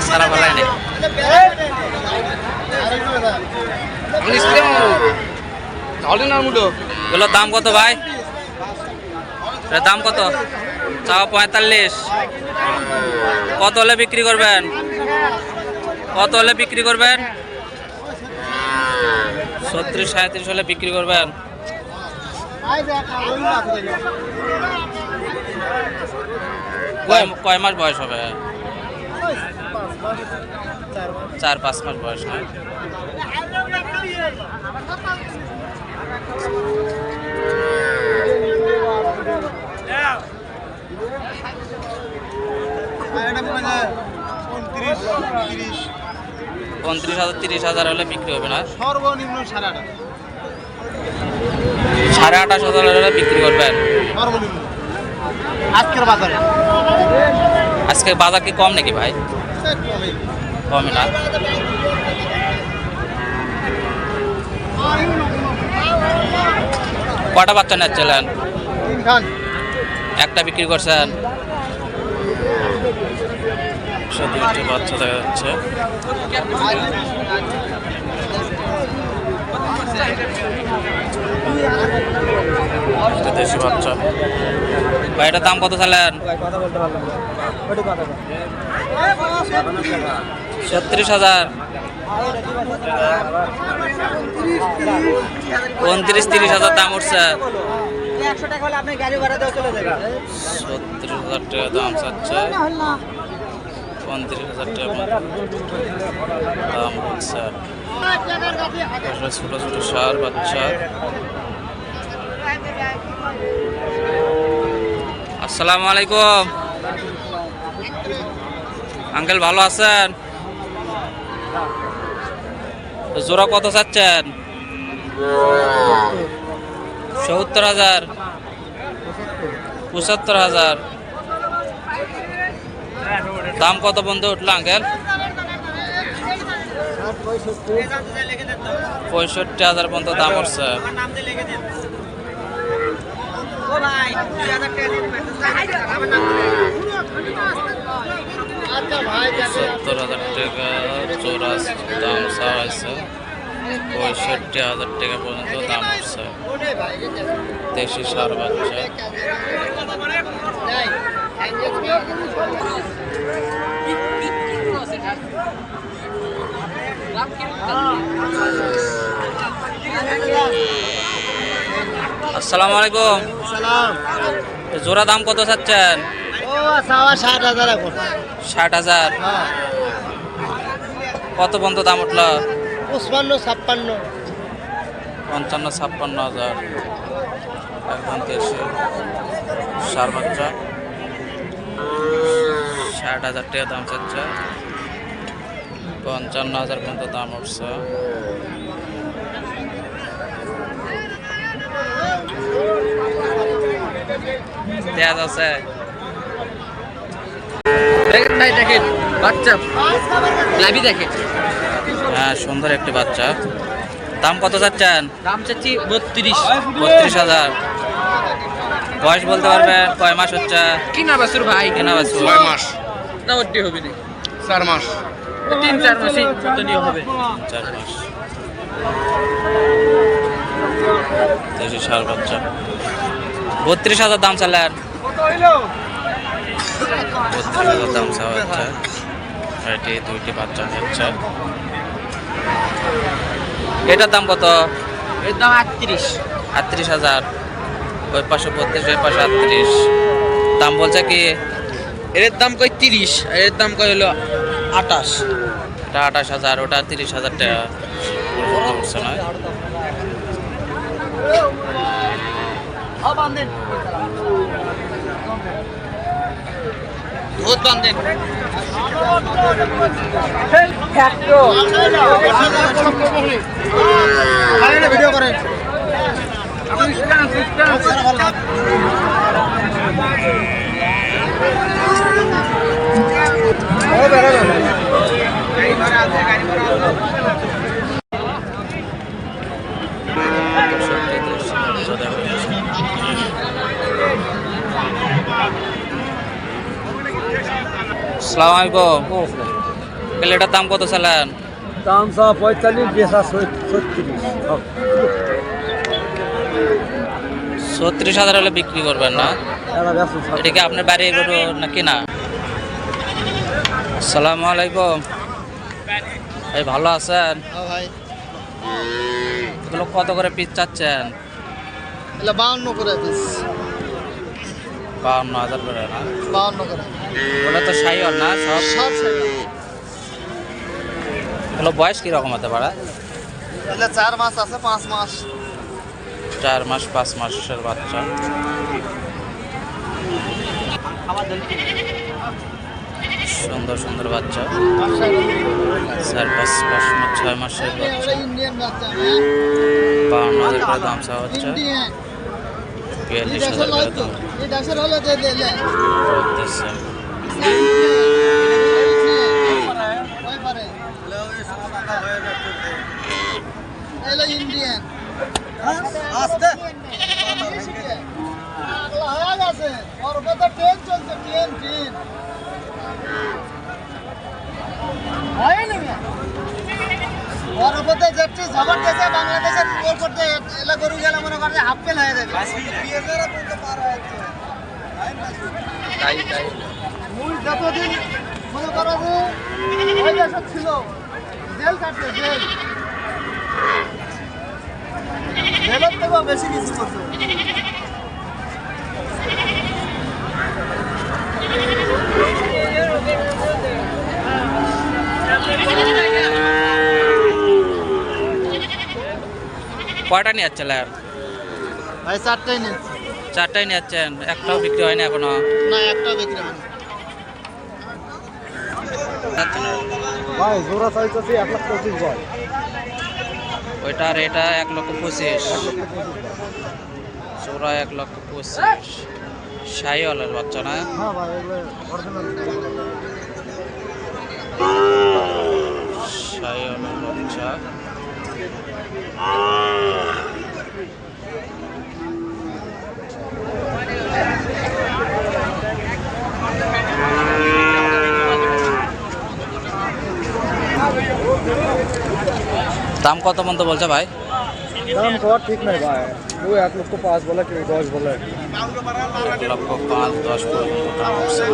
সারা ভালাই নেই। এগুলোর দাম কত ভাই? এর দাম কত? চাও 45। কত হলে বিক্রি করবেন? কত হলে বিক্রি করবেন? 36-37 হলে বিক্রি করবেন। কয় মাস বয়স হবে? 4-5 মাস বয়স হয়। পঁয়ত্রিশ 30,000 হলে বিক্রি হবে না? সর্বনিম্ন 28,500 হলে বিক্রি করবেন সর্বনিম্ন আজকের বাজারে। আজকে বাজার কি কম নাকি ভাই? কমে না? কটা বাচ্চা নিচ্ছিলেন? একটা বিক্রি করছেন? দুইটি বাচ্চা দেখা যাচ্ছে। দেশি বাচ্চা। ভাই এটার দাম কত চাইলেন? 36,000। 29-30,000 দাম উঠছে। 36,000 টাকা দাম চাচ্ছে। 35,000 টাকা দাম উঠছে। ছোট ছোট সার বাচ্চা। আসসালামু আলাইকুম আঙ্কেল, ভালো আছেন? জোড়া কত চাচ্ছেন? 70,000, 75,000। দাম কত বন্ধু উঠলো আঙ্কেল? 65,000 পর্যন্ত দাম উঠছে। 70,000 টাকা জোড়া দাম চাওয়া হয়েছে। 65,000 টাকা পর্যন্ত দাম উঠছে। দেশি সার বাচ্চা। আসসালামু আলাইকুম। জোড়া দাম কত চাচ্ছেন? 60,000। কত পর্যন্ত দাম উঠলো? 55-56,000। একদম দেশি সার বাচ্চা। 60,000 টাকা দাম চাচ্ছে। 55,000 পর্যন্ত দাম উঠছে। পেঁয়াজ আছে? দেখেন বাচ্চা লাভি দেখেন। হ্যাঁ, সুন্দর একটি বাচ্চা। দাম কত চাচ্ছেন? দাম চাচ্ছি 32,000। বয়স বলতে পারবেন? কয় মাস হচ্ছে? কিনা বাছুর ভাই, কেনা বাছুর? 6 মাস না ওটি হবে না, 4 মাস 3-4 মাসই মতনই হবে। 4 মাস। দেশি সার বাচ্চা। 32,000 দাম চালেন? 32,000 দাম চাওয়া হচ্ছে। এটি দুইটি বাচ্চা হচ্ছে। এটার দাম কত? এর দাম 38। 38,000। ওই পাশে 32, ওই পাশে 38। দাম বলছে কি? এর দাম কই 30, এর দাম কই হলো 28। এটা 28,000, ওটা 30,000 টাকা উঠছে না? বহুত বান্ধেন। ভিডিও করেন। আসসালামু আলাইকুম তাহলে এটার দাম কত চালান? দাম চা 45, বেচা 36। 36,000 হলে বিক্রি করবেন না? এরা বেচুন এটা কি আপনার বাড়ি গরু নাকি না? আসসালামু আলাইকুম ভাই, ভালো আছেন? ভাই এগুলো কত করে পিস চাচ্ছেন? এগুলো 52 করে পিস। 52,000 করে না? 52 করে ওটা তো সাইওয়াল না সব? সব ছেড়ে। এগুলো বয়স কীরকম হতে পারে? এগুলো 4 মাস আছে, 5 মাস। 4 মাস 5 মাসের বাচ্চা। সুন্দর সুন্দর বাচ্চা, 4-5 মাস 6 মাসের বাচ্চা। ইন্ডিয়ান বাচ্চা, 52,000 করে দাম চাওয়া হচ্ছে। ইন্ডিয়ান। 42,000 করে দাম এই ডাক্তার হলো যে দিলে দিচ্ছে। ওই পারে এলো ইন্ডিয়ান। আস্তে লাগা গেছে ওর কথা ট্রেন চলছে, ট্রেন হয় না ওর উপরে যেটি জবর দিয়েছে বাংলাদেশের উপরে এলা গরু গেলে মনে করে হাফ ফেল হয়ে যাবে। মূল যতদিন মনে করো যে ওই দেশে ছিল জেল কাটছে, জেলের থেকেও বেশি কিছু করছে। কয়টা নিয়ে যাচ্ছিলেন? ভাই 4টাই নিচ্ছে। 4টাই নিয়ে যাচ্ছেন, একটাও বিক্রি হয়নি এখনো? না, একটা বিক্রি হয়নি। যাচ্ছে না। ভাই জোড়া চাইতেছি 1,25,000 ভাই। ওইটা আর এটা 1,25,000। চোরা 1,25,000। সাইওয়ালের বাচ্চা না? হ্যাঁ ভাই, এগুলো অরিজিনাল। সাইওয়ালের বাচ্চা। দাম কত পর্যন্ত বলছে ভাই? দাম কর ঠিক নাই ভাই, ও 1,05,000 বলে, কেউ 10 বলে। 1,05,000 10 পর্যন্ত দাম হচ্ছে।